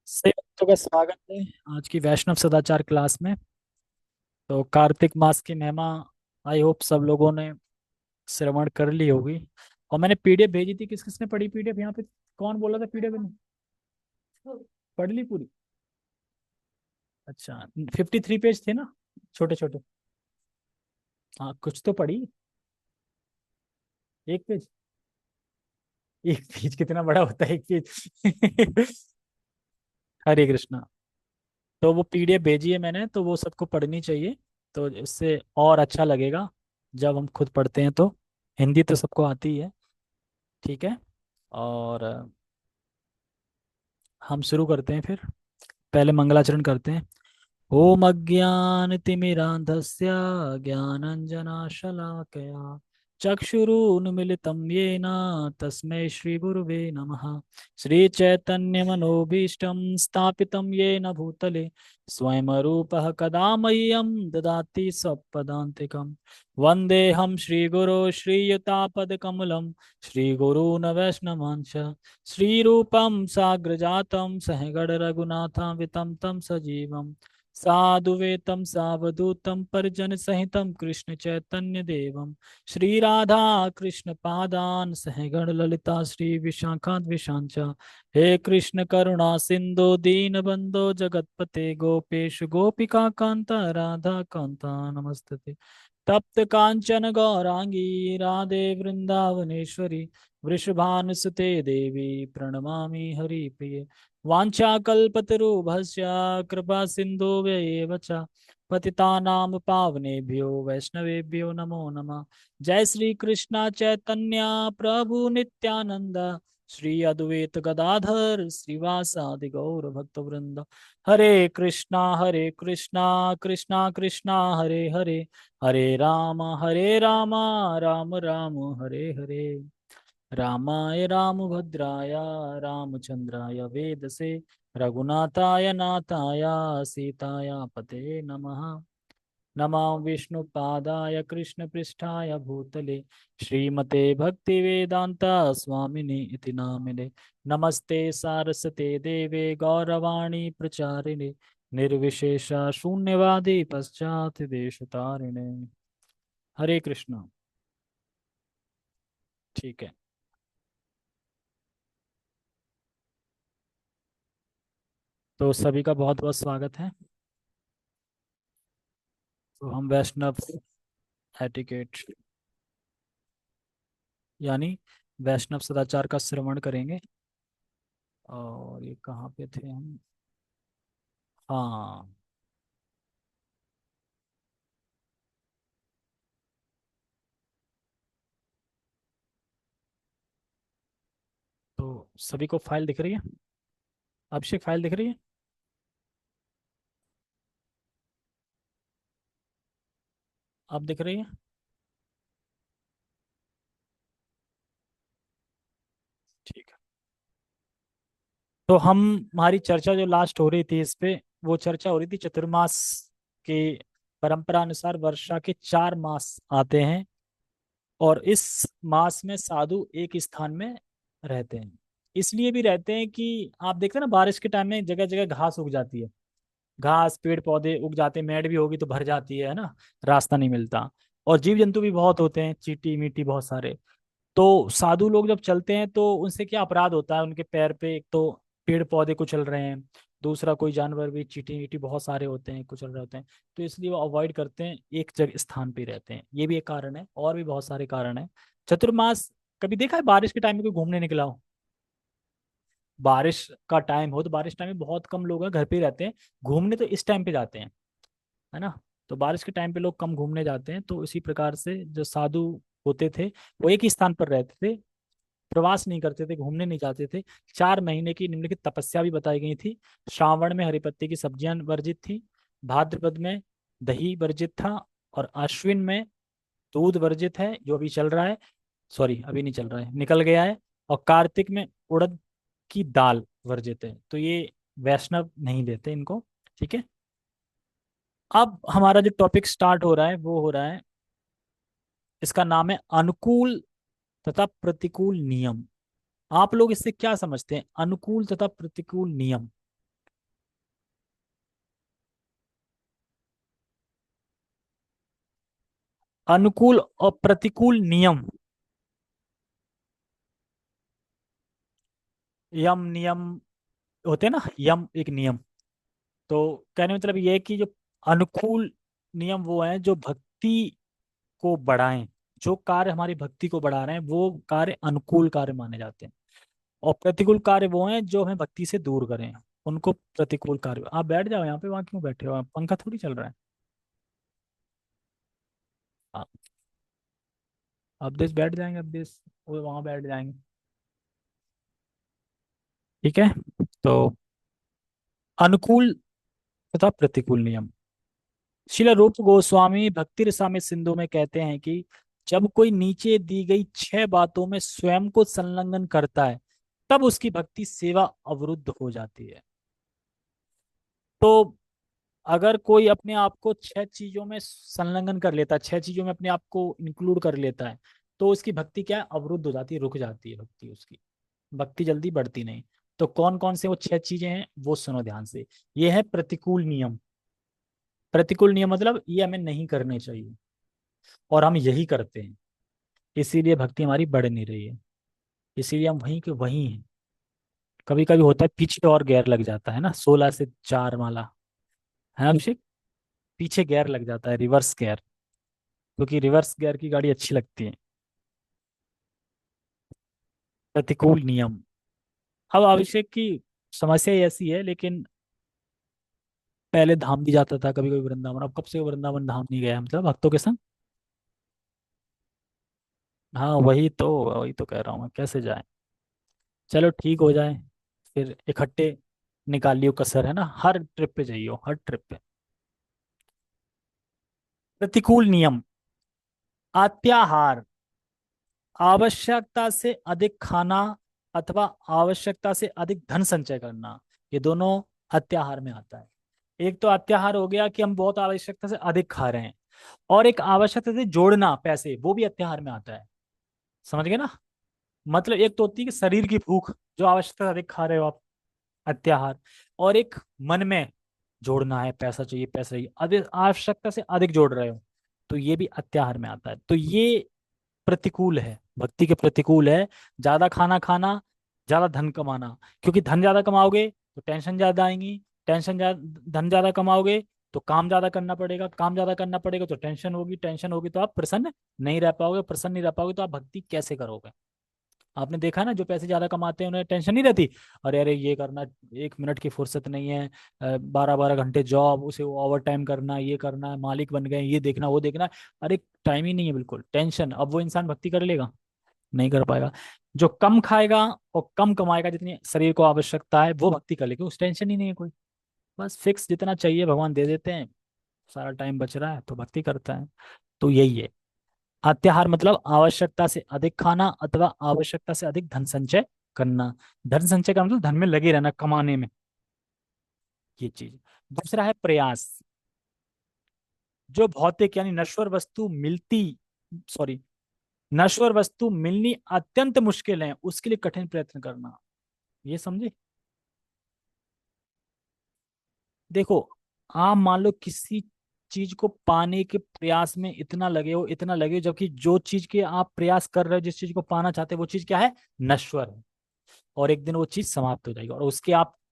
सही बच्चों का स्वागत है आज की वैष्णव सदाचार क्लास में। तो कार्तिक मास की महिमा आई होप सब लोगों ने श्रवण कर ली होगी। और मैंने पीडीएफ भेजी थी, किस किसने पढ़ी पीडीएफ यहाँ पे? कौन बोला था पीडीएफ ने पढ़ ली पूरी? अच्छा, 53 पेज थे ना, छोटे छोटे। हाँ, कुछ तो पढ़ी। एक पेज? एक पेज कितना बड़ा होता है एक पेज? हरे कृष्णा। तो वो पीडीएफ भेजी है मैंने, तो वो सबको पढ़नी चाहिए। तो इससे और अच्छा लगेगा जब हम खुद पढ़ते हैं तो। हिंदी तो सबको आती ही है। ठीक है। और हम शुरू करते हैं फिर। पहले मंगलाचरण करते हैं। ओम अज्ञानतिमिरान्धस्य ज्ञानाञ्जनशलाकया चक्षुरुन्मीलितं येन तस्मै श्रीगुरुवे नमः। श्रीचैतन्यमनोभीष्टं स्थापितं येन भूतले स्वयं रूपः कदा मह्यं ददाति स्वपदान्तिकं। वन्देऽहं श्रीगुरो श्रीयुतापदकमलं श्रीगुरून् वैष्णवांश श्रीरूपं साग्रजातं सहगण रघुनाथान्वितं तं सजीवम् साधुवेतं सावधूतं परिजन सहितं कृष्ण चैतन्य देवं श्री राधा कृष्ण पादान सहगण ललिता श्री विशाखात विशांच। हे कृष्ण करुणा सिंधु दीन बंधो जगतपते गोपेश गोपिका कांता राधा कांता नमस्ते। तप्त कांचन गौरांगी राधे वृंदावनेश्वरी वृषभानुसुते देवी प्रणमामि हरिप्रिये। वाञ्छाकल्पतरुभ्यश्च कृपा सिन्धुभ्येव च पतितानां पावनेभ्यो वैष्णवेभ्यो नमो नमः। जय श्री कृष्णा चैतन्य प्रभु नित्यानंद श्री अद्वैत गदाधर श्रीवासादि गौर भक्तवृंद। हरे कृष्णा कृष्णा कृष्णा हरे हरे हरे राम राम राम हरे हरे। रामाय रामभद्राय रामचंद्राय वेदसे रघुनाथाय नाथाय सीताय पते नमः। नमः विष्णुपादाय कृष्णपृष्ठाय भूतले श्रीमते भक्तिवेदांता स्वामिने इति नामिने। नमस्ते सारस्वते देवे गौरवाणी प्रचारिणे निर्विशेष शून्यवादी पश्चात देशतारिणे। हरे कृष्ण। ठीक है। तो सभी का बहुत बहुत स्वागत है। तो हम वैष्णव एटिकेट यानी वैष्णव सदाचार का श्रवण करेंगे। और ये कहाँ पे थे हम? हाँ। तो सभी को फाइल दिख रही है? अभिषेक, फाइल दिख रही है? अब दिख रही है? ठीक है। तो हम हमारी चर्चा जो लास्ट हो रही थी इस पे, वो चर्चा हो रही थी चतुर्मास की परंपरा अनुसार वर्षा के 4 मास आते हैं। और इस मास में साधु एक स्थान में रहते हैं। इसलिए भी रहते हैं कि आप देखते हैं ना, बारिश के टाइम में जगह जगह घास उग जाती है। घास पेड़ पौधे उग जाते हैं, मेड़ भी होगी तो भर जाती है ना। रास्ता नहीं मिलता। और जीव जंतु भी बहुत होते हैं, चींटी मीटी बहुत सारे। तो साधु लोग जब चलते हैं तो उनसे क्या अपराध होता है, उनके पैर पे एक तो पेड़ पौधे कुचल रहे हैं, दूसरा कोई जानवर भी चींटी मीटी बहुत सारे होते हैं, कुचल रहे होते हैं। तो इसलिए वो अवॉइड करते हैं, एक जगह स्थान पे रहते हैं। ये भी एक कारण है, और भी बहुत सारे कारण हैं। चतुर्मास कभी देखा है बारिश के टाइम में कोई घूमने निकला हो? बारिश का टाइम हो तो बारिश टाइम में बहुत कम लोग हैं, घर पे ही रहते हैं। घूमने तो इस टाइम पे जाते हैं, है ना। तो बारिश के टाइम पे लोग कम घूमने जाते हैं। तो इसी प्रकार से जो साधु होते थे वो एक ही स्थान पर रहते थे, प्रवास नहीं करते थे, घूमने नहीं जाते थे। 4 महीने की निम्नलिखित तपस्या भी बताई गई थी। श्रावण में हरी पत्ते की सब्जियां वर्जित थी। भाद्रपद में दही वर्जित था। और अश्विन में दूध वर्जित है, जो अभी चल रहा है। सॉरी, अभी नहीं चल रहा है, निकल गया है। और कार्तिक में उड़द की दाल वर्जित है। तो ये वैष्णव नहीं लेते इनको। ठीक है। अब हमारा जो टॉपिक स्टार्ट हो रहा है वो हो रहा है, इसका नाम है अनुकूल तथा प्रतिकूल नियम। आप लोग इससे क्या समझते हैं, अनुकूल तथा प्रतिकूल नियम? अनुकूल और प्रतिकूल नियम। यम नियम होते हैं ना, यम एक नियम। तो कहने का मतलब ये है कि जो अनुकूल नियम वो हैं जो भक्ति को बढ़ाएं। जो कार्य हमारी भक्ति को बढ़ा रहे हैं वो कार्य अनुकूल कार्य माने जाते हैं। और प्रतिकूल कार्य वो हैं जो हमें भक्ति से दूर करें, उनको प्रतिकूल कार्य। आप बैठ जाओ यहाँ पे, वहां क्यों बैठे हो, पंखा थोड़ी चल रहा है। हाँ, अब देश बैठ जाएंगे, अब देश वो वहां बैठ जाएंगे। ठीक है। तो अनुकूल तथा प्रतिकूल नियम। श्रील रूप गोस्वामी भक्ति रसामृत सिंधु में कहते हैं कि जब कोई नीचे दी गई 6 बातों में स्वयं को संलग्न करता है, तब उसकी भक्ति सेवा अवरुद्ध हो जाती है। तो अगर कोई अपने आप को 6 चीजों में संलग्न कर लेता है, 6 चीजों में अपने आप को इंक्लूड कर लेता है, तो उसकी भक्ति क्या है, अवरुद्ध हो जाती है, रुक जाती है भक्ति उसकी। भक्ति जल्दी बढ़ती नहीं। तो कौन कौन से वो 6 चीजें हैं वो सुनो ध्यान से। ये है प्रतिकूल नियम। प्रतिकूल नियम मतलब ये हमें नहीं करने चाहिए और हम यही करते हैं, इसीलिए भक्ति हमारी बढ़ नहीं रही है। इसीलिए हम वहीं के वहीं हैं। कभी कभी होता है पीछे और गियर लग जाता है ना, 16 से 4 माला, है ना अभिषेक। पीछे गियर लग जाता है, रिवर्स गियर, क्योंकि रिवर्स गियर की गाड़ी अच्छी लगती है। प्रतिकूल नियम। अब अभिषेक की समस्या ही ऐसी है, लेकिन पहले धाम भी जाता था कभी कभी वृंदावन, अब कब से वृंदावन धाम नहीं गया मतलब भक्तों के संग। हाँ वही तो कह रहा हूँ मैं, कैसे जाए। चलो ठीक हो जाए, फिर इकट्ठे निकाल लियो कसर, है ना, हर ट्रिप पे जाइयो, हर ट्रिप पे। प्रतिकूल नियम। अत्याहार, आवश्यकता से अधिक खाना अथवा आवश्यकता से अधिक धन संचय करना, ये दोनों अत्याहार में आता है। एक तो अत्याहार हो गया कि हम बहुत आवश्यकता से अधिक खा रहे हैं, और एक आवश्यकता से जोड़ना पैसे, वो भी अत्याहार में आता है। समझ गए ना। मतलब एक तो होती है कि शरीर की भूख, जो आवश्यकता से अधिक खा रहे हो आप, अत्याहार। और एक मन में जोड़ना है, पैसा चाहिए पैसा चाहिए, अधिक आवश्यकता से अधिक जोड़ रहे हो, तो ये भी अत्याहार में आता है। तो ये प्रतिकूल है, भक्ति के प्रतिकूल है। ज्यादा खाना खाना, ज्यादा धन कमाना। क्योंकि धन ज्यादा कमाओगे तो टेंशन ज्यादा आएंगी, टेंशन ज्यादा, धन ज्यादा कमाओगे तो काम ज्यादा करना पड़ेगा, काम ज्यादा करना पड़ेगा तो टेंशन होगी, टेंशन होगी तो आप प्रसन्न नहीं रह पाओगे, प्रसन्न नहीं रह पाओगे तो आप भक्ति कैसे करोगे। आपने देखा ना, जो पैसे ज्यादा कमाते हैं उन्हें टेंशन नहीं रहती। अरे अरे ये करना, 1 मिनट की फुर्सत नहीं है, 12 12 घंटे जॉब, उसे ओवर टाइम करना, ये करना है, मालिक बन गए, ये देखना वो देखना। अरे टाइम ही नहीं है, बिल्कुल टेंशन। अब वो इंसान भक्ति कर लेगा, नहीं कर पाएगा। जो कम खाएगा और कम कमाएगा, जितनी शरीर को आवश्यकता है वो भक्ति कर लेगा, उस टेंशन ही नहीं है कोई। बस फिक्स जितना चाहिए भगवान दे देते हैं, सारा टाइम बच रहा है तो भक्ति करता है। तो यही है अत्याहार, मतलब आवश्यकता से अधिक खाना अथवा आवश्यकता से अधिक धन संचय करना। धन संचय का मतलब धन में लगे रहना, कमाने में, ये चीज। दूसरा है प्रयास। जो भौतिक यानी नश्वर वस्तु मिलती, सॉरी, नश्वर वस्तु मिलनी अत्यंत मुश्किल है, उसके लिए कठिन प्रयत्न करना। ये समझे। देखो, आप मान लो किसी चीज को पाने के प्रयास में इतना लगे हो, इतना लगे हो, जबकि जो चीज के आप प्रयास कर रहे हो, जिस चीज को पाना चाहते हो, वो चीज क्या है, नश्वर है। और एक दिन वो चीज समाप्त हो जाएगी, और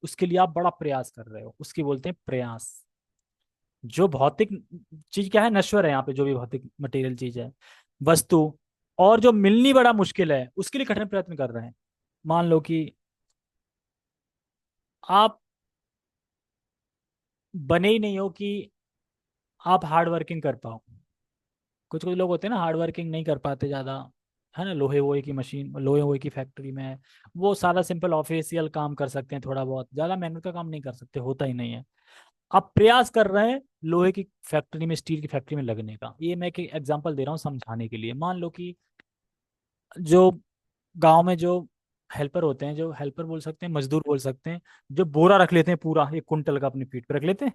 उसके लिए आप बड़ा प्रयास कर रहे हो, उसकी बोलते हैं प्रयास। जो भौतिक चीज क्या है, नश्वर है, यहाँ पे जो भी भौतिक मटेरियल चीज है, वस्तु। और जो मिलनी बड़ा मुश्किल है, उसके लिए कठिन प्रयत्न कर रहे हैं। मान लो कि आप बने ही नहीं हो कि आप हार्ड वर्किंग कर पाओ। कुछ कुछ लोग होते हैं ना, हार्ड वर्किंग नहीं कर पाते ज्यादा, है ना, लोहे वोहे की मशीन, लोहे वोहे की फैक्ट्री में है, वो सादा सिंपल ऑफिशियल काम कर सकते हैं, थोड़ा बहुत, ज्यादा मेहनत का काम नहीं कर सकते, होता ही नहीं है। आप प्रयास कर रहे हैं लोहे की फैक्ट्री में, स्टील की फैक्ट्री में लगने का। ये मैं एक एग्जांपल दे रहा हूँ समझाने के लिए। मान लो कि जो गांव में जो हेल्पर होते हैं, जो हेल्पर बोल सकते हैं, मजदूर बोल सकते हैं, जो बोरा रख लेते हैं पूरा 1 कुंटल का अपनी पीठ पे रख लेते हैं।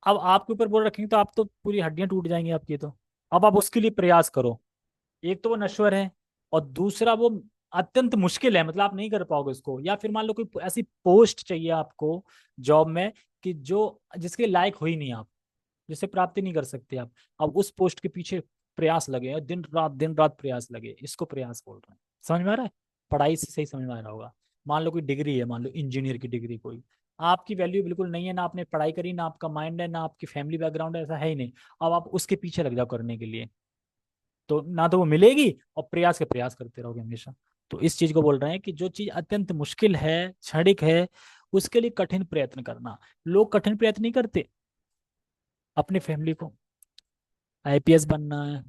अब आपके ऊपर बोरा रखेंगे तो आप तो पूरी हड्डियां टूट जाएंगी आपकी। तो अब आप उसके लिए प्रयास करो। एक तो वो नश्वर है, और दूसरा वो अत्यंत मुश्किल है, मतलब आप नहीं कर पाओगे उसको। या फिर मान लो कोई ऐसी पोस्ट चाहिए आपको जॉब में कि जो जिसके लायक हो ही नहीं आप, जिसे प्राप्ति नहीं कर सकते आप। अब उस पोस्ट के पीछे प्रयास लगे हैं, दिन रात प्रयास लगे, इसको प्रयास बोल रहे हैं। समझ में आ रहा है? पढ़ाई से सही समझ में आ रहा होगा। मान लो कोई डिग्री है, मान लो इंजीनियर की डिग्री, कोई आपकी वैल्यू बिल्कुल नहीं है, ना आपने पढ़ाई करी, ना आपका माइंड है, ना आपकी फैमिली बैकग्राउंड है, ऐसा है ही नहीं। अब आप उसके पीछे लग जाओ करने के लिए, तो ना तो वो मिलेगी, और प्रयास के प्रयास करते रहोगे हमेशा। तो इस चीज को बोल रहे हैं कि जो चीज अत्यंत मुश्किल है, क्षणिक है, उसके लिए कठिन प्रयत्न करना। लोग कठिन प्रयत्न नहीं करते। अपनी फैमिली को, आईपीएस बनना है,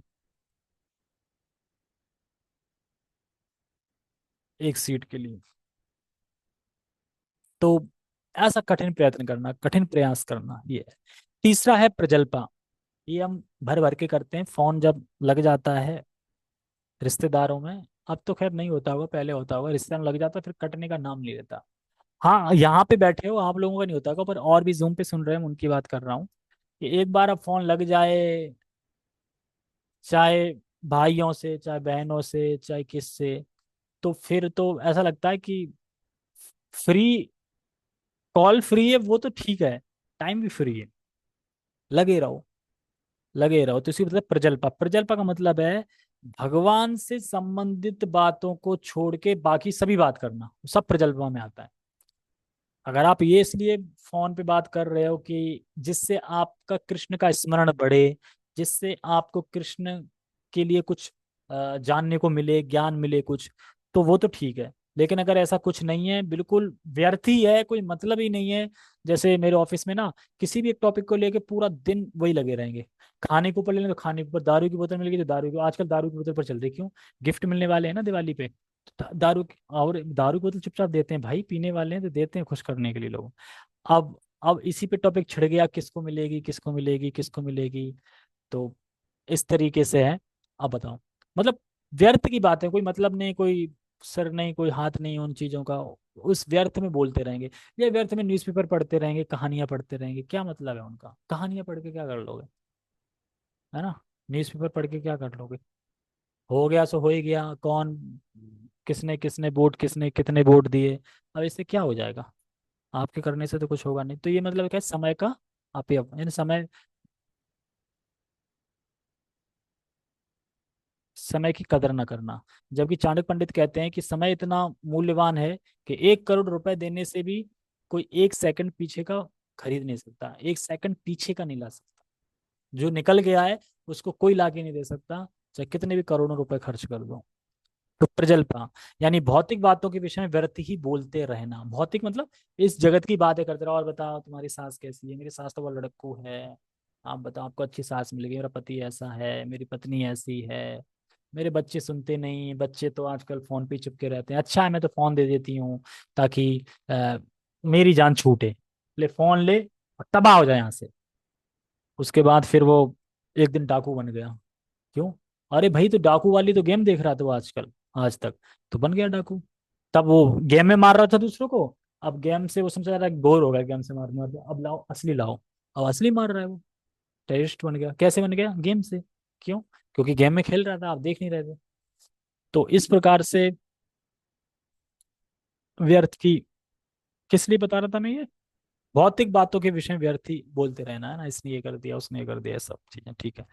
एक सीट के लिए, तो ऐसा कठिन प्रयत्न करना, कठिन प्रयास करना, ये है। तीसरा है प्रजल्पा। ये हम भर भर के करते हैं, फोन जब लग जाता है रिश्तेदारों में, अब तो खैर नहीं होता होगा, पहले होता होगा, रिश्तेदार में लग जाता है, फिर कटने का नाम नहीं लेता। हाँ, यहाँ पे बैठे हो आप लोगों का नहीं होता होगा, पर और भी जूम पे सुन रहे हैं, उनकी बात कर रहा हूँ कि एक बार अब फोन लग जाए, चाहे भाइयों से, चाहे बहनों से, चाहे किससे, तो फिर तो ऐसा लगता है कि फ्री, कॉल फ्री है वो तो ठीक है, टाइम भी फ्री है, लगे रहो, लगे रहो। तो इसी मतलब प्रजल्पा, प्रजल्पा का मतलब है भगवान से संबंधित बातों को छोड़ के बाकी सभी बात करना, सब प्रजल्पा में आता है। अगर आप ये इसलिए फोन पे बात कर रहे हो कि जिससे आपका कृष्ण का स्मरण बढ़े, जिससे आपको कृष्ण के लिए कुछ जानने को मिले, ज्ञान मिले कुछ, तो वो तो ठीक है। लेकिन अगर ऐसा कुछ नहीं है, बिल्कुल व्यर्थ ही है, कोई मतलब ही नहीं है, जैसे मेरे ऑफिस में ना, किसी भी एक टॉपिक को लेके पूरा दिन वही लगे रहेंगे। खाने के ऊपर ले लें तो खाने के ऊपर, दारू की बोतल मिल गई तो दारू की, आजकल दारू की बोतल पर चल रही, क्यों? गिफ्ट मिलने वाले हैं ना दिवाली पे, और दारू की बोतल चुपचाप देते हैं भाई, पीने वाले हैं तो देते हैं खुश करने के लिए लोग। अब इसी पे टॉपिक छिड़ गया, किसको मिलेगी, किसको मिलेगी, किसको मिलेगी, तो इस तरीके से है। अब बताओ, मतलब व्यर्थ की बात है, कोई मतलब नहीं, कोई सर नहीं, कोई हाथ नहीं उन चीजों का, उस व्यर्थ में बोलते रहेंगे, या व्यर्थ में न्यूज़पेपर पढ़ते रहेंगे, कहानियां पढ़ते रहेंगे, क्या मतलब है उनका? कहानियां पढ़ के क्या कर लोगे? है ना? न्यूज़पेपर पढ़ के क्या कर लोगे? हो गया सो हो ही गया, कौन, किसने किसने वोट, किसने कितने वोट दिए, अब इससे क्या हो जाएगा? आपके करने से तो कुछ होगा नहीं। तो ये मतलब क्या है? समय का अपव्यय, यानी समय, समय की कदर न करना। जबकि चाणक्य पंडित कहते हैं कि समय इतना मूल्यवान है कि 1 करोड़ रुपए देने से भी कोई 1 सेकंड पीछे का खरीद नहीं सकता, 1 सेकंड पीछे का नहीं ला सकता। जो निकल गया है उसको कोई ला के नहीं दे सकता, चाहे कितने भी करोड़ों रुपए खर्च कर दो। तो प्रजल्पना, यानी भौतिक बातों के विषय में व्यर्थ ही बोलते रहना। भौतिक मतलब इस जगत की बातें करते रहो, और बताओ तुम्हारी सास कैसी है, मेरी सास तो बहुत लड़क्कू है, आप बताओ आपको अच्छी सास मिल गई, मेरा पति ऐसा है, मेरी पत्नी ऐसी है, मेरे बच्चे सुनते नहीं, बच्चे तो आजकल फोन पे ही चिपके रहते हैं, अच्छा है मैं तो फोन दे देती हूँ ताकि मेरी जान छूटे, ले फोन ले और तबाह हो जाए यहाँ से। उसके बाद फिर वो एक दिन डाकू बन गया। क्यों? अरे भाई, तो डाकू वाली तो गेम देख रहा था वो आजकल, आज तक, तो बन गया डाकू। तब वो गेम में मार रहा था दूसरों को, अब गेम से वो समझ रहा है, बोर हो गया गेम से मार मार के, अब लाओ असली लाओ, अब असली मार रहा है वो। टेररिस्ट बन गया, कैसे बन गया? गेम से। क्यों? क्योंकि गेम में खेल रहा था, आप देख नहीं रहे थे। तो इस प्रकार से व्यर्थ की, किस लिए बता रहा था मैं ये? भौतिक बातों के विषय में व्यर्थ ही बोलते रहना है ना, इसने ये कर दिया, उसने ये कर दिया, सब चीजें ठीक है।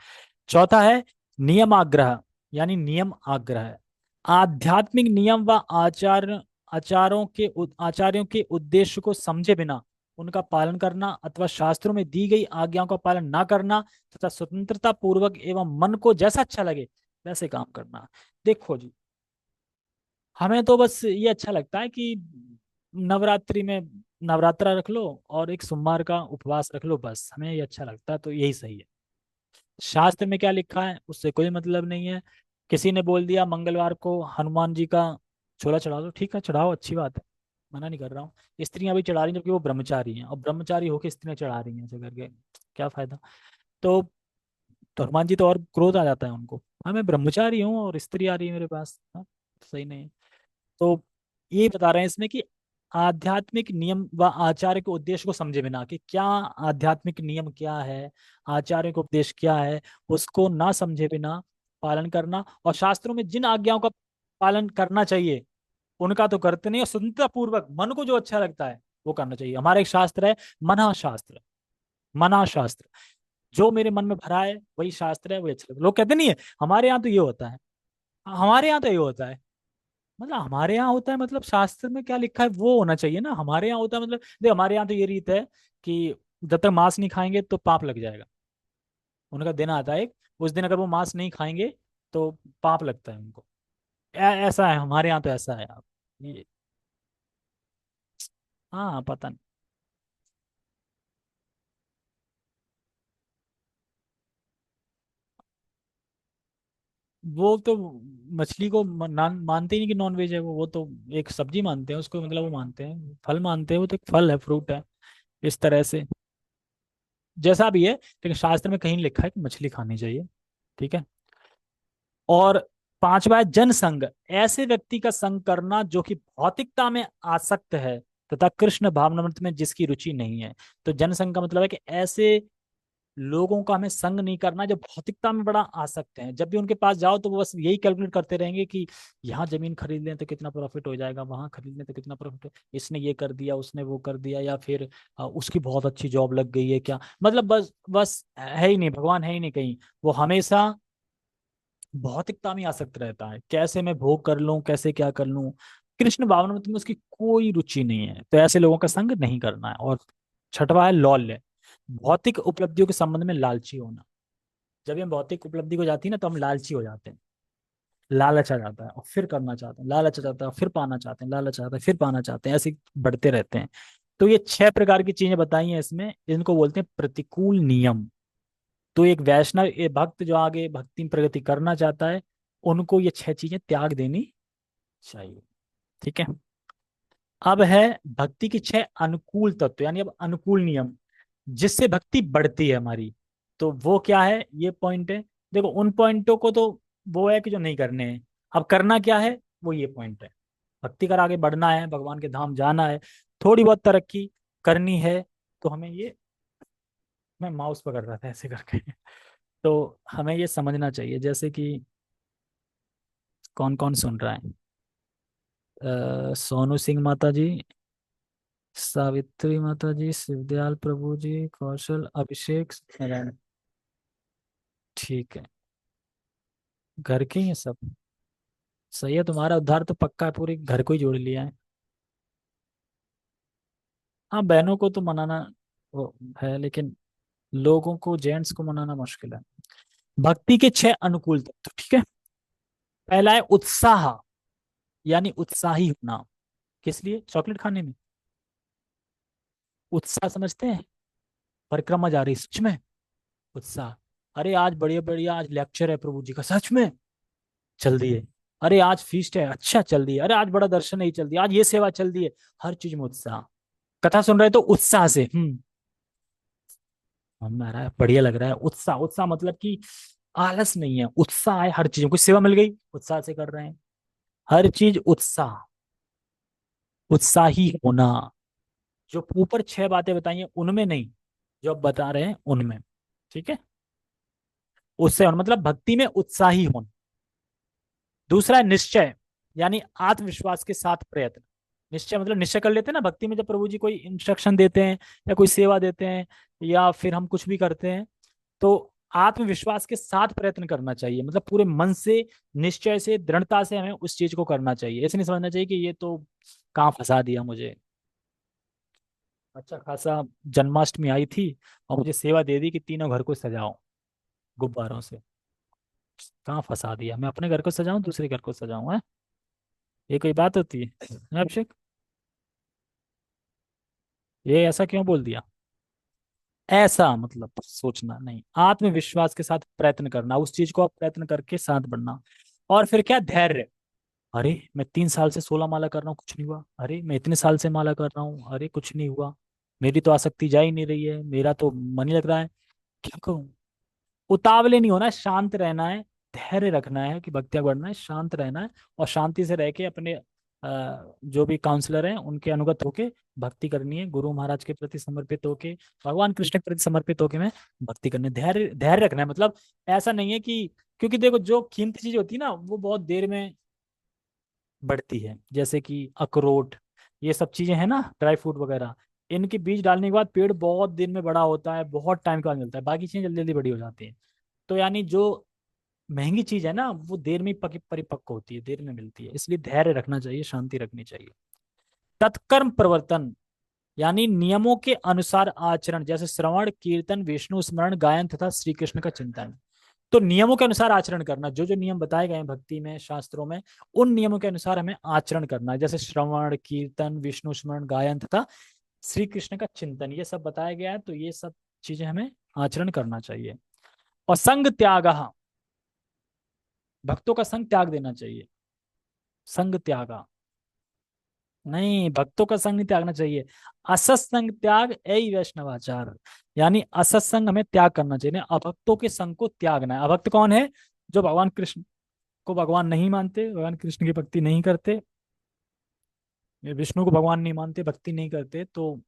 चौथा है नियम आग्रह, यानी नियम आग्रह। आध्यात्मिक नियम व आचार्यों के उद्देश्य को समझे बिना उनका पालन करना, अथवा शास्त्रों में दी गई आज्ञाओं का पालन ना करना, तथा स्वतंत्रता पूर्वक एवं मन को जैसा अच्छा लगे वैसे काम करना। देखो जी, हमें तो बस ये अच्छा लगता है कि नवरात्रि में नवरात्रा रख लो और एक सोमवार का उपवास रख लो, बस हमें ये अच्छा लगता है, तो यही सही है। शास्त्र में क्या लिखा है उससे कोई मतलब नहीं है। किसी ने बोल दिया मंगलवार को हनुमान जी का छोला चढ़ा दो, ठीक है चढ़ाओ, अच्छी बात है, मना नहीं कर रहा हूँ। स्त्रियां भी चढ़ा रही हैं जबकि वो ब्रह्मचारी हैं, और ब्रह्मचारी होकर स्त्रियां चढ़ा रही हैं ऐसे करके, क्या फायदा? तो हनुमान जी तो और क्रोध आ जाता है उनको, हाँ मैं ब्रह्मचारी हूँ और स्त्री आ रही है मेरे पास, हाँ तो सही नहीं है। तो ये बता रहे हैं इसमें कि आध्यात्मिक नियम व आचार्य के उद्देश्य को समझे बिना, कि क्या आध्यात्मिक नियम क्या है, आचार्य का उपदेश क्या है, उसको ना समझे बिना पालन करना, और शास्त्रों में जिन आज्ञाओं का पालन करना चाहिए उनका तो करते नहीं, और स्वतंत्रता पूर्वक मन को जो अच्छा लगता है वो करना चाहिए। हमारा एक शास्त्र है, मना शास्त्र, मना शास्त्र। जो मेरे मन में भरा है वही शास्त्र है, वही अच्छा लगता है। लोग कहते नहीं है हमारे यहाँ तो ये होता है, हमारे यहाँ तो ये होता है, मतलब हमारे यहाँ होता है मतलब शास्त्र में क्या लिखा है वो होना चाहिए ना। हमारे यहाँ होता है मतलब देख, हमारे यहाँ तो ये रीत है कि जब तक मांस नहीं खाएंगे तो पाप लग जाएगा। उनका दिन आता है एक, उस दिन अगर वो मांस नहीं खाएंगे तो पाप लगता है उनको। ऐसा है हमारे यहाँ तो, ऐसा है आप ये। हाँ पता नहीं। वो तो मछली को मानते ही नहीं कि नॉन वेज है वो तो एक सब्जी मानते हैं उसको, मतलब वो मानते हैं फल मानते हैं, वो तो एक फल है, फ्रूट है, इस तरह से। जैसा भी है, लेकिन शास्त्र में कहीं लिखा है कि मछली खानी चाहिए। ठीक है। और पांचवा है जनसंग, ऐसे व्यक्ति का संग करना जो कि भौतिकता में आसक्त है तथा कृष्ण भावनामृत में जिसकी रुचि नहीं है। तो जनसंग का मतलब है कि ऐसे लोगों का हमें संग नहीं करना जो भौतिकता में बड़ा आसक्त हैं। जब भी उनके पास जाओ तो वो बस यही कैलकुलेट करते रहेंगे कि यहाँ जमीन खरीद लें तो कितना प्रॉफिट हो जाएगा, वहां खरीद लें तो कितना प्रॉफिट, इसने ये कर दिया, उसने वो कर दिया, या फिर उसकी बहुत अच्छी जॉब लग गई है क्या, मतलब बस बस है ही नहीं, भगवान है ही नहीं कहीं। वो हमेशा भौतिकता में आसक्त रहता है, कैसे मैं भोग कर लूं, कैसे क्या कर लूं। कृष्ण भावनामृत में उसकी कोई रुचि नहीं है, तो ऐसे लोगों का संग नहीं करना है। और छठवा है लौल्य, भौतिक उपलब्धियों के संबंध में लालची होना। जब हम भौतिक उपलब्धि को जाती है ना तो हम लालची हो जाते हैं, लालच आ जाता है और फिर करना चाहते हैं, लालच आ जाता है और फिर पाना चाहते हैं, लालच आता है फिर पाना चाहते हैं, ऐसे ही बढ़ते रहते हैं। तो ये 6 प्रकार की चीजें बताई हैं इसमें, इनको बोलते हैं प्रतिकूल नियम। तो एक वैष्णव, ये भक्त जो आगे भक्ति में प्रगति करना चाहता है, उनको ये 6 चीजें त्याग देनी चाहिए। ठीक है। अब है भक्ति की 6 अनुकूल तत्व, यानी अब अनुकूल नियम जिससे भक्ति बढ़ती है हमारी। तो वो क्या है, ये पॉइंट है। देखो उन पॉइंटों को तो वो है कि जो नहीं करने हैं, अब करना क्या है, वो ये पॉइंट है। भक्ति कर आगे बढ़ना है, भगवान के धाम जाना है, थोड़ी बहुत तरक्की करनी है, तो हमें ये, मैं माउस पकड़ रहा था ऐसे करके तो हमें ये समझना चाहिए, जैसे कि कौन कौन सुन रहा है, सोनू सिंह माता जी, सावित्री माता जी, शिवदयाल प्रभु जी, कौशल, अभिषेक, नारायण। ठीक है, घर के ही हैं सब। सही है, तुम्हारा उद्धार तो पक्का है, पूरे घर को ही जोड़ लिया है। हाँ बहनों को तो मनाना वो है, लेकिन लोगों को, जेंट्स को मनाना मुश्किल है। भक्ति के 6 अनुकूल तत्व, ठीक है। पहला है उत्साह, यानी उत्साही होना। किस लिए, चॉकलेट खाने में उत्साह समझते हैं, परिक्रमा जा रही सच में उत्साह, अरे आज बढ़िया बढ़िया, आज लेक्चर है प्रभु जी का, सच में चल दिए। अरे आज फीस्ट है, अच्छा चल दिए। अरे आज बड़ा दर्शन है, चल दिया। आज ये सेवा चल दी है। हर चीज में उत्साह, कथा सुन रहे तो उत्साह से, हमारा बढ़िया लग रहा है। उत्साह, उत्साह मतलब कि आलस नहीं है, उत्साह है, हर चीज में कुछ सेवा मिल गई उत्साह से कर रहे हैं, हर चीज उत्साह, उत्साही होना। जो ऊपर 6 बातें बताई हैं उनमें नहीं, जो अब बता रहे हैं उनमें। ठीक है। उससे होना मतलब भक्ति में उत्साही होना। दूसरा है निश्चय, यानी आत्मविश्वास के साथ प्रयत्न। निश्चय मतलब निश्चय कर लेते हैं ना भक्ति में, जब प्रभु जी कोई इंस्ट्रक्शन देते हैं या कोई सेवा देते हैं या फिर हम कुछ भी करते हैं, तो आत्मविश्वास के साथ प्रयत्न करना चाहिए, मतलब पूरे मन से, निश्चय से, दृढ़ता से हमें उस चीज को करना चाहिए। ऐसे नहीं समझना चाहिए कि ये तो कहाँ फंसा दिया मुझे, अच्छा खासा जन्माष्टमी आई थी और मुझे सेवा दे दी कि तीनों घर को सजाओ गुब्बारों से, कहाँ फंसा दिया, मैं अपने घर को सजाऊं दूसरे घर को सजाऊं है, ये कोई बात होती है अभिषेक, ये ऐसा क्यों बोल दिया। ऐसा मतलब सोचना नहीं, आत्मविश्वास के साथ प्रयत्न करना, उस चीज को आप प्रयत्न करके साथ बढ़ना। और फिर क्या, धैर्य। अरे मैं 3 साल से 16 माला कर रहा हूँ कुछ नहीं हुआ, अरे मैं इतने साल से माला कर रहा हूँ, अरे कुछ नहीं हुआ, मेरी तो आसक्ति जा ही नहीं रही है, मेरा तो मन ही लग रहा है, क्या करूं। उतावले नहीं होना है, शांत रहना है, धैर्य रखना है कि भक्तियां बढ़ना है, शांत रहना है, और शांति से रह के अपने जो भी काउंसलर हैं उनके अनुगत होके भक्ति करनी है, गुरु महाराज के प्रति समर्पित होके, भगवान कृष्ण के प्रति समर्पित होके मैं भक्ति करनी है। धैर्य, धैर्य रखना है, मतलब ऐसा नहीं है कि, क्योंकि देखो जो कीमती चीज होती है ना वो बहुत देर में बढ़ती है, जैसे कि अखरोट, ये सब चीजें हैं ना, ड्राई फ्रूट वगैरह, इनके बीज डालने के बाद पेड़ बहुत दिन में बड़ा होता है, बहुत टाइम के बाद मिलता है, बाकी चीजें जल्दी जल्दी बड़ी हो जाती हैं। तो यानी जो महंगी चीज है ना, वो देर में परिपक्व होती है, देर में मिलती है, इसलिए धैर्य रखना चाहिए, शांति रखनी चाहिए। तत्कर्म प्रवर्तन, यानी नियमों के अनुसार आचरण, जैसे श्रवण कीर्तन विष्णु स्मरण गायन तथा श्री कृष्ण का चिंतन। तो नियमों के अनुसार आचरण करना, जो जो नियम बताए गए हैं भक्ति में शास्त्रों में, उन नियमों के अनुसार हमें आचरण करना है, जैसे श्रवण कीर्तन विष्णु स्मरण गायन तथा श्री कृष्ण का चिंतन, ये सब बताया गया है, तो ये सब चीजें हमें आचरण करना चाहिए। और संग त्याग, भक्तों का संग त्याग देना चाहिए। संग त्याग, नहीं, भक्तों का संग नहीं त्यागना चाहिए। असत्संग त्याग यही वैष्णवाचार, यानी असत्संग हमें त्याग करना चाहिए, अभक्तों के संग को त्यागना है। अभक्त कौन है? जो भगवान कृष्ण को भगवान नहीं मानते, भगवान कृष्ण की भक्ति नहीं करते, विष्णु को भगवान नहीं मानते, भक्ति नहीं करते, तो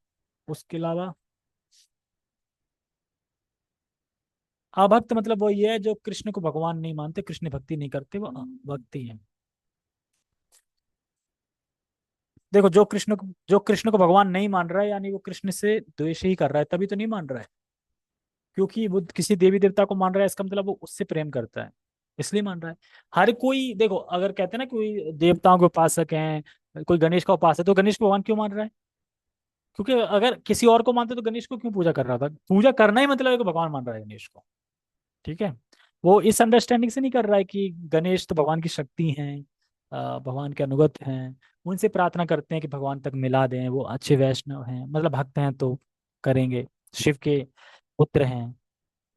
उसके अलावा अभक्त मतलब वो ये है जो कृष्ण को भगवान नहीं मानते, कृष्ण भक्ति नहीं करते, वो भक्ति है। देखो, जो कृष्ण को भगवान नहीं मान रहा है, यानी वो कृष्ण से द्वेष ही कर रहा है, तभी तो नहीं मान रहा है। क्योंकि वो किसी देवी देवता को मान रहा है, इसका मतलब वो उससे प्रेम करता है, इसलिए मान रहा है। हर कोई देखो, अगर कहते हैं ना कोई देवताओं के उपासक हैं, कोई गणेश का उपासक है, तो गणेश को भगवान क्यों मान रहा है? क्योंकि अगर किसी और को मानते तो गणेश को क्यों पूजा कर रहा था? पूजा करना ही मतलब है कि भगवान मान रहा है गणेश को। ठीक है। वो इस अंडरस्टैंडिंग से नहीं कर रहा है कि गणेश तो भगवान की शक्ति हैं, भगवान के अनुगत हैं, उनसे प्रार्थना करते हैं कि भगवान तक मिला दें, वो अच्छे वैष्णव हैं, मतलब भक्त हैं तो करेंगे, शिव के पुत्र हैं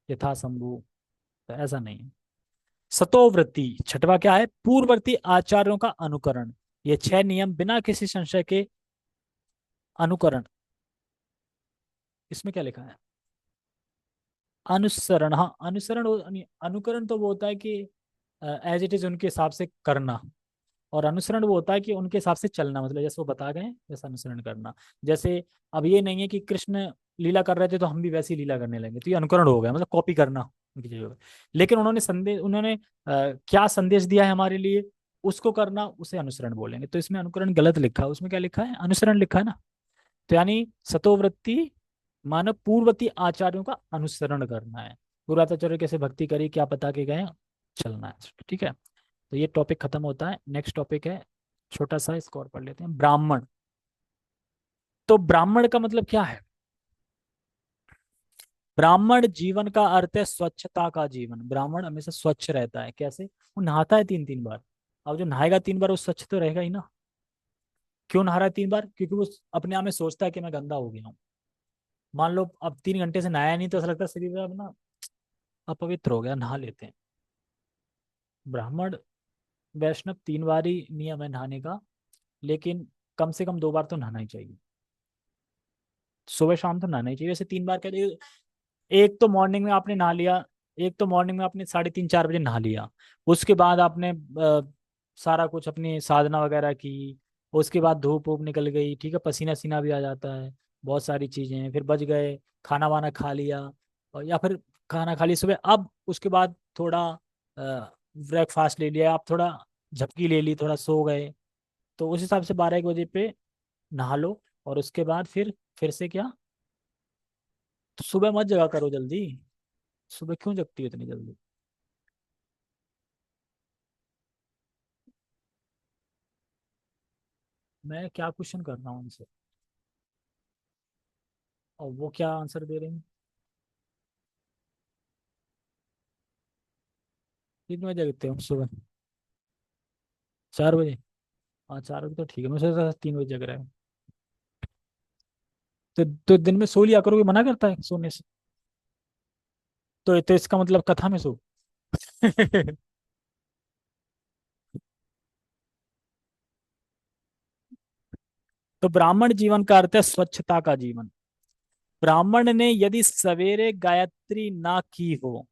यथा शंभु। तो ऐसा नहीं है। सतोवृत्ति, छठवा क्या है? पूर्ववर्ती आचार्यों का अनुकरण। ये छह नियम बिना किसी संशय के अनुकरण। इसमें क्या लिखा है? अनुसरण, हाँ अनुसरण अनुकरण तो वो होता है कि एज इट इज उनके हिसाब से करना, और अनुसरण वो होता है कि उनके हिसाब से चलना, मतलब जैसे वो बता गए वैसा अनुसरण करना। जैसे अब ये नहीं है कि कृष्ण लीला कर रहे थे तो हम भी वैसी लीला करने लगे, तो ये अनुकरण हो गया, मतलब कॉपी करना उनकी चीजों का। लेकिन उन्होंने क्या संदेश दिया है हमारे लिए, उसको करना, उसे अनुसरण बोलेंगे। तो इसमें अनुकरण गलत लिखा है, उसमें क्या लिखा है? अनुसरण लिखा है ना। तो यानी सतोवृत्ति मानव पूर्ववर्ती आचार्यों का अनुसरण करना है। पूर्वाचार्य कैसे भक्ति करी, क्या बता के गए, चलना है। ठीक है। तो ये टॉपिक खत्म होता है, नेक्स्ट टॉपिक है छोटा सा, इसको और पढ़ लेते हैं, ब्राह्मण। तो ब्राह्मण का मतलब क्या है? ब्राह्मण जीवन का अर्थ है स्वच्छता का जीवन। ब्राह्मण हमेशा स्वच्छ रहता है। कैसे? वो नहाता है 3 3 बार। अब जो नहाएगा 3 बार वो स्वच्छ तो रहेगा ही ना। क्यों नहा रहा है 3 बार? क्योंकि वो अपने आप में सोचता है कि मैं गंदा हो गया हूँ। मान लो अब 3 घंटे से नहाया नहीं, तो ऐसा लगता है शरीर अब ना अपवित्र हो गया, नहा लेते हैं। ब्राह्मण वैष्णव 3 बार ही नियम है नहाने का, लेकिन कम से कम 2 बार तो नहाना ही चाहिए। सुबह शाम तो नहाना ही चाहिए। वैसे 3 बार कहते, एक तो मॉर्निंग में आपने नहा लिया, एक तो मॉर्निंग में आपने 3:30 4 बजे नहा लिया, उसके बाद आपने सारा कुछ अपनी साधना वगैरह की, उसके बाद धूप वूप निकल गई, ठीक है, पसीना सीना भी आ जाता है, बहुत सारी चीजें हैं, फिर बच गए, खाना वाना खा लिया, और या फिर खाना खा लिया सुबह, अब उसके बाद थोड़ा ब्रेकफास्ट ले लिया, आप थोड़ा झपकी ले ली, थोड़ा सो गए, तो उस हिसाब से 12 1 बजे पे नहा लो। और उसके बाद फिर से क्या, तो सुबह मत जगा करो जल्दी। सुबह क्यों जगती हो इतनी जल्दी? मैं क्या क्वेश्चन कर रहा हूँ उनसे, और वो क्या आंसर दे रहे हैं? 3 बजे जगते हो सुबह? 4 बजे? हाँ 4 बजे तो ठीक है, मैं सोचा था 3 बजे जग रहे हो। तो दिन में सो लिया करो, कोई मना करता है सोने से? तो इसका मतलब कथा में सो। तो ब्राह्मण जीवन का अर्थ है स्वच्छता का जीवन। ब्राह्मण ने यदि सवेरे गायत्री ना की हो,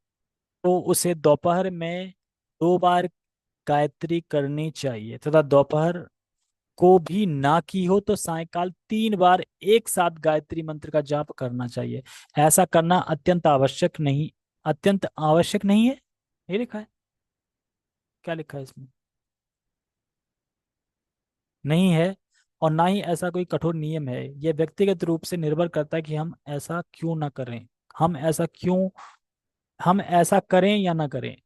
तो उसे दोपहर में 2 बार गायत्री करनी चाहिए, तथा दोपहर को भी ना की हो तो सायकाल 3 बार एक साथ गायत्री मंत्र का जाप करना चाहिए। ऐसा करना अत्यंत आवश्यक नहीं है। ये लिखा है। क्या लिखा है इसमें? नहीं है। और ना ही ऐसा कोई कठोर नियम है। यह व्यक्तिगत रूप से निर्भर करता है कि हम ऐसा क्यों ना करें। हम ऐसा क्यों हम ऐसा करें या ना करें।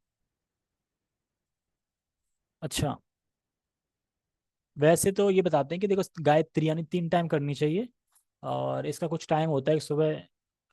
अच्छा, वैसे तो ये बताते हैं कि देखो, गायत्री यानी 3 टाइम करनी चाहिए। और इसका कुछ टाइम होता है, एक सुबह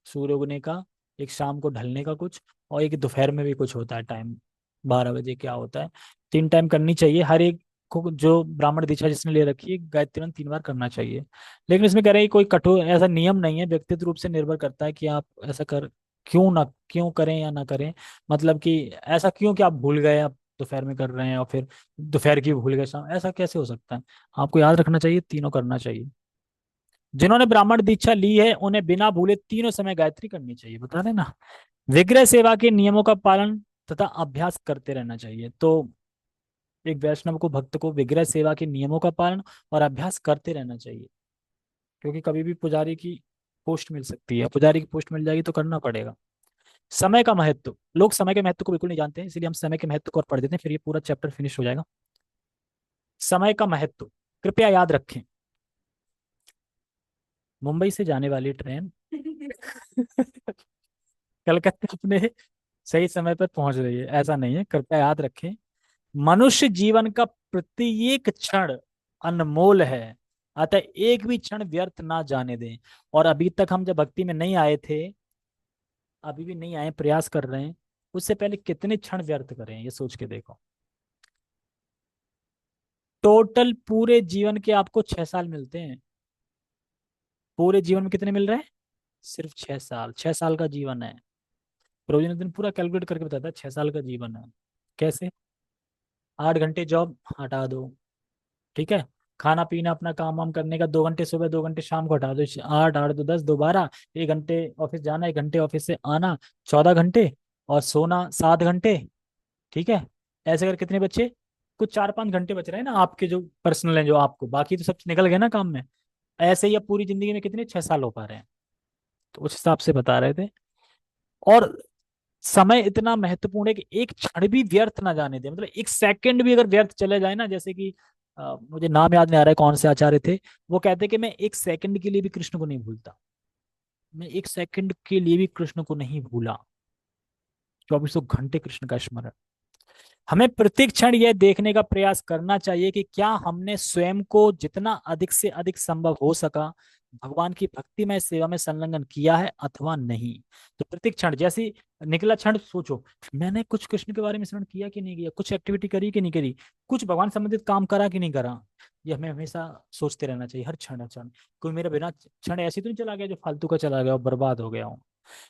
सूर्य उगने का, एक शाम को ढलने का कुछ, और एक दोपहर में भी कुछ होता है टाइम, 12 बजे क्या होता है। 3 टाइम करनी चाहिए हर एक को, जो ब्राह्मण दीक्षा जिसने ले रखी है गायत्री मंत्र 3 बार करना चाहिए। लेकिन इसमें कह रहे हैं कोई कठोर ऐसा नियम नहीं है, व्यक्तिगत रूप से निर्भर करता है कि आप ऐसा कर क्यों करें या ना करें। मतलब कि ऐसा क्यों कि आप भूल गए, आप दोपहर में कर रहे हैं और फिर दोपहर की भी भूल गए शाम, ऐसा कैसे हो सकता है। आपको याद रखना चाहिए, तीनों करना चाहिए। जिन्होंने ब्राह्मण दीक्षा ली है उन्हें बिना भूले तीनों समय गायत्री करनी चाहिए, बता रहे ना। विग्रह सेवा के नियमों का पालन तथा अभ्यास करते रहना चाहिए। तो एक वैष्णव को, भक्त को विग्रह सेवा के नियमों का पालन और अभ्यास करते रहना चाहिए। क्योंकि कभी भी पुजारी की पोस्ट मिल सकती है, पुजारी की पोस्ट मिल जाएगी तो करना पड़ेगा। समय का महत्व, लोग समय के महत्व को बिल्कुल नहीं जानते हैं, इसलिए हम समय के महत्व को और पढ़ देते हैं, फिर ये पूरा चैप्टर फिनिश हो जाएगा। समय का महत्व कृपया याद रखें। मुंबई से जाने वाली ट्रेन कलकत्ता अपने सही समय पर पहुंच रही है, ऐसा नहीं है, कृपया याद रखें। मनुष्य जीवन का प्रत्येक क्षण अनमोल है, अतः एक भी क्षण व्यर्थ ना जाने दें। और अभी तक हम जब भक्ति में नहीं आए थे, अभी भी नहीं आए, प्रयास कर रहे हैं, उससे पहले कितने क्षण व्यर्थ करें ये सोच के देखो। टोटल पूरे जीवन के आपको 6 साल मिलते हैं। पूरे जीवन में कितने मिल रहे हैं? सिर्फ 6 साल, 6 साल का जीवन है। प्रभु जी ने दिन पूरा कैलकुलेट करके बताया था, 6 साल का जीवन है। कैसे? 8 घंटे जॉब हटा दो, ठीक है। खाना पीना अपना काम वाम करने का 2 घंटे सुबह 2 घंटे शाम को हटा दो, 8 8 2 10 2 12। 1 घंटे ऑफिस जाना, 1 घंटे ऑफिस से आना, 14 घंटे। और सोना 7 घंटे, ठीक है। ऐसे कर कितने बच्चे? कुछ 4 5 घंटे बच रहे हैं ना आपके, जो पर्सनल है, जो आपको, बाकी तो सब निकल गए ना काम में। ऐसे ही अब पूरी जिंदगी में कितने 6 साल हो पा रहे हैं, तो उस हिसाब से बता रहे थे। और समय इतना महत्वपूर्ण है कि एक क्षण भी व्यर्थ ना जाने दे, मतलब एक सेकंड भी अगर व्यर्थ चले जाए ना, जैसे कि मुझे नाम याद नहीं आ रहा है कौन से आचार्य थे, वो कहते कि मैं एक सेकंड के लिए भी कृष्ण को नहीं भूलता। मैं एक सेकंड के लिए भी कृष्ण को नहीं भूला। 2400 घंटे कृष्ण का स्मरण। हमें प्रत्येक क्षण यह देखने का प्रयास करना चाहिए कि क्या हमने स्वयं को जितना अधिक से अधिक संभव हो सका भगवान की भक्तिमय सेवा में संलग्न किया है अथवा नहीं। तो प्रत्येक क्षण, जैसे निकला क्षण सोचो, मैंने कुछ कृष्ण के बारे में स्मरण किया कि नहीं किया, कुछ एक्टिविटी करी कि नहीं करी, कुछ भगवान संबंधित काम करा कि नहीं करा। ये हमें हमेशा सोचते रहना चाहिए, हर क्षण हर क्षण। कोई मेरा बिना क्षण ऐसे तो नहीं चला गया जो फालतू का चला गया और बर्बाद हो गया हूँ।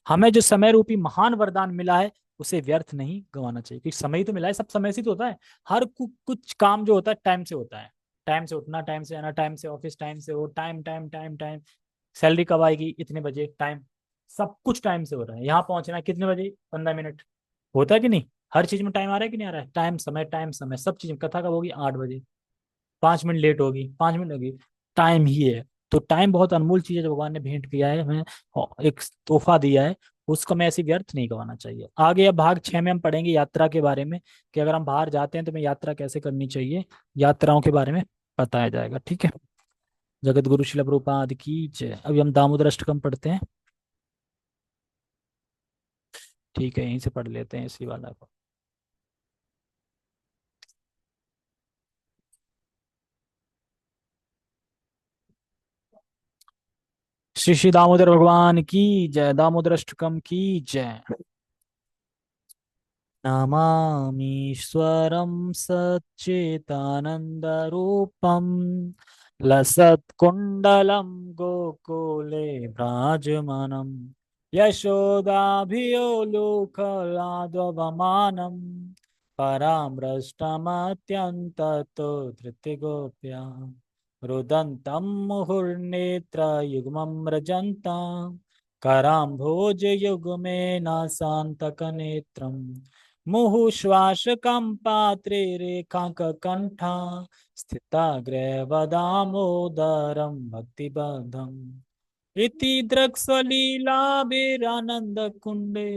हमें जो समय रूपी महान वरदान मिला है उसे व्यर्थ नहीं गंवाना चाहिए, क्योंकि समय ही तो मिला है, सब समय से तो होता है। हर कुछ काम जो होता है टाइम से होता है। टाइम से उठना, टाइम से आना, टाइम से ऑफिस, टाइम से वो, time time time time. Salary कब आएगी? इतने बजे, टाइम। सब कुछ टाइम से हो रहा है। यहाँ पहुंचना है कितने बजे? 15 मिनट। होता है कि नहीं? हर चीज में टाइम आ रहा है कि नहीं आ रहा है? टाइम समय, टाइम समय, सब चीज में। कथा कब होगी? 8 बजे। 5 मिनट लेट होगी, 5 मिनट होगी, टाइम ही है। तो टाइम बहुत अनमोल चीज है जो भगवान ने भेंट किया है हमें, और एक तोहफा दिया है। उसको हमें ऐसी व्यर्थ नहीं गवाना चाहिए। आगे अब भाग 6 में हम पढ़ेंगे यात्रा के बारे में, कि अगर हम बाहर जाते हैं तो हमें यात्रा कैसे करनी चाहिए। यात्राओं के बारे में बताया जाएगा, ठीक है। जगत गुरु शिल प्रभुपाद की जय। अभी हम दामोदर अष्टकम पढ़ते हैं, ठीक है, यहीं से पढ़ लेते हैं इसी वाला को। श्री श्री दामोदर भगवान की जय, दामोदर अष्टकम की जय। नमामीश्वरं सच्चिदानन्दरूपं लसत्कुण्डलं गोकुले भ्राजमानं यशोदाभियोलुकलाद्वमानं परामृष्टमत्यन्ततो धृतिगोप्या रुदन्तं मुहुर्नेत्रयुग्मं रजन्तां कराम्भोजयुग्मेन शान्तकनेत्रम् मुहुश्वासकम्पात्रे रेखाङ्ककण्ठा स्थिताग्रवदामोदरं भक्तिबद्धम् इति द्रक्ष्वलीलाभिरानन्दकुण्डे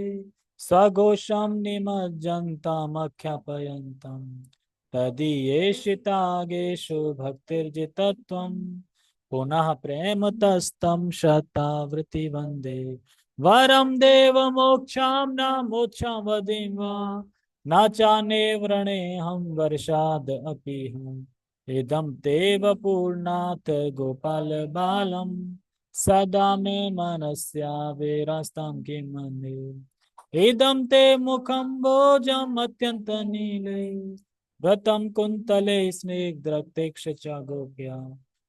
स्वघोषं निमज्जन्तामख्यापयन्तम् तदीयेषितागेषु भक्तिर्जितत्वं पुनः प्रेम तस्तं शतावृत्ति वन्दे वरम देव मोक्षां न मोक्षां वदिं वा न चान्ये व्रणे हम वर्षाद अपि हम इदं तेव पूर्णात् गोपाल बालम सदा मे मनस्या विरस्तं किं मन्ये इदं ते मुखं भोजम् अत्यंत नीले व्रतं कुन्तले स्निग्धरक्तेक्ष च गोप्या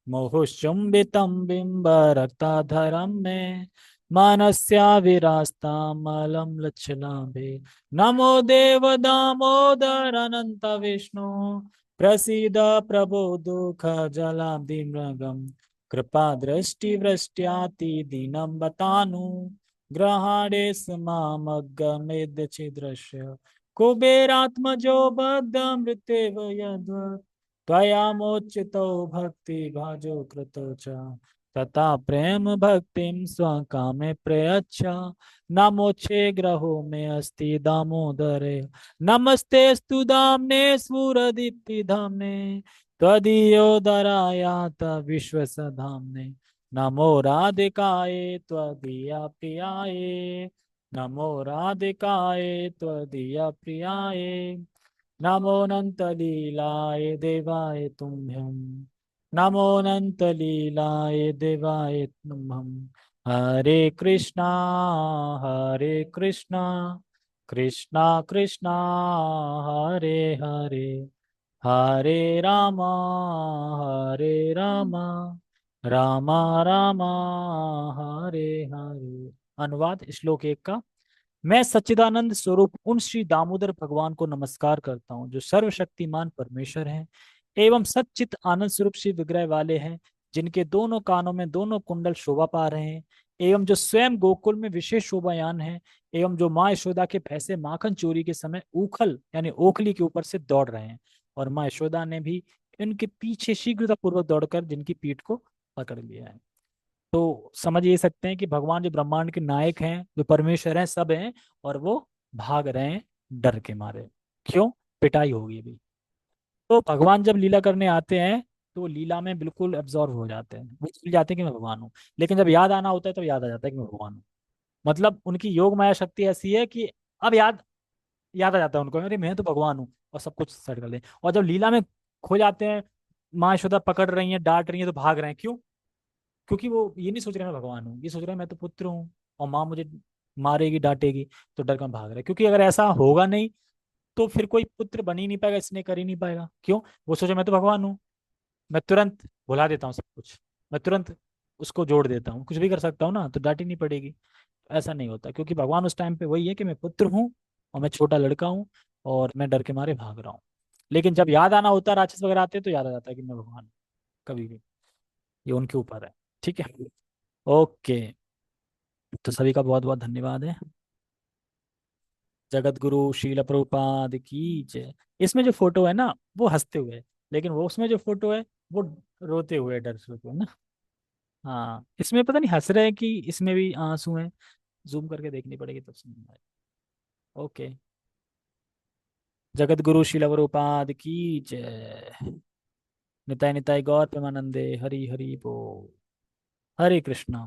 मुहुश्चुम्बितं बिम्बरक्ताधरं मे मानस्या विरास्तामलं लच्छलाभे नमो देव दामोदर अनंत विष्णु प्रसीद प्रभो दुःख जलाब्धिमृगम् कृपा दृष्टि वृष्ट्याति दीनं बतानु ग्रहाणे समामग्गमेद्य छिद्रस्य कुबेरात्मजो बद्ध मृत्येव यद्वत् त्वया मोचितो भक्ति भाजो कृतो च तथा प्रेम भक्तिम स्वकामे प्रयच्छ नमोचे ग्रहो में अस्ति दामोदरे नमस्ते स्तु दाम्ने स्फुरदीप्ति धाम्ने त्वदीयोदरायात विश्वसधाम्ने नमो राधिकाय त्वदीया प्रियाय नमो राधिकाय त्वदीया प्रियाय नमो अनंत लीलाय देवाय तुम्भ्यं नमो अनंत लीलाय देवाय तुम्भं हरे कृष्णा कृष्णा कृष्णा हरे हरे हरे रामा रामा रामा हरे हरे। अनुवाद श्लोक 1 का। मैं सच्चिदानंद स्वरूप उन श्री दामोदर भगवान को नमस्कार करता हूँ जो सर्वशक्तिमान परमेश्वर हैं एवं सच्चित आनंद स्वरूप श्री विग्रह वाले हैं, जिनके दोनों कानों में दोनों कुंडल शोभा पा रहे हैं एवं जो स्वयं गोकुल में विशेष शोभायान है एवं जो माँ यशोदा के भैंसे माखन चोरी के समय उखल यानी ओखली के ऊपर से दौड़ रहे हैं और माँ यशोदा ने भी इनके पीछे शीघ्रता पूर्वक दौड़कर जिनकी पीठ को पकड़ लिया है। तो समझ ये सकते हैं कि भगवान जो ब्रह्मांड के नायक हैं, जो परमेश्वर हैं, सब हैं और वो भाग रहे हैं डर के मारे। क्यों? पिटाई होगी अभी। तो भगवान जब लीला करने आते हैं तो लीला में बिल्कुल एब्जॉर्व हो जाते हैं, वो भूल जाते हैं कि मैं भगवान हूँ। लेकिन जब याद आना होता है तो याद आ जाता है कि मैं भगवान हूँ। मतलब उनकी योग माया शक्ति ऐसी है कि अब याद याद आ जाता है उनको, अरे मैं तो भगवान हूँ, और सब कुछ सेट कर ले। और जब लीला में खो जाते हैं, माँ यशोदा पकड़ रही हैं, डांट रही हैं, तो भाग रहे हैं। क्यों? क्योंकि वो ये नहीं सोच रहे मैं भगवान हूँ, ये सोच रहे हैं मैं तो पुत्र हूँ और माँ मुझे मारेगी डांटेगी, तो डर कर भाग रहे हैं। क्योंकि अगर ऐसा होगा नहीं तो फिर कोई पुत्र बन ही नहीं पाएगा, इसने कर ही नहीं पाएगा। क्यों? वो सोचे मैं तो भगवान हूँ, मैं तुरंत भुला देता हूँ सब कुछ, मैं तुरंत उसको जोड़ देता हूँ, कुछ भी कर सकता हूँ ना, तो डांट ही नहीं पड़ेगी। ऐसा नहीं होता, क्योंकि भगवान उस टाइम पे वही है कि मैं पुत्र हूँ और मैं छोटा लड़का हूँ और मैं डर के मारे भाग रहा हूँ। लेकिन जब याद आना होता है, राक्षस वगैरह आते हैं, तो याद आ जाता है कि मैं भगवान हूँ। कभी भी ये उनके ऊपर है। ठीक है। ओके। तो सभी का बहुत बहुत धन्यवाद है। जगत गुरु शील प्रभुपाद की जय। इसमें जो फोटो है ना वो हंसते हुए है, लेकिन वो उसमें जो फोटो है वो रोते हुए डर से है ना। हाँ, इसमें पता नहीं हंस रहे हैं कि इसमें भी आंसू हैं। जूम करके देखनी पड़ेगी तब समझ में आएगा। ओके। जगत गुरु शील प्रभुपाद की जय। निताय निताय गौर प्रेमानंदे हरि हरि बोल। हरे कृष्णा।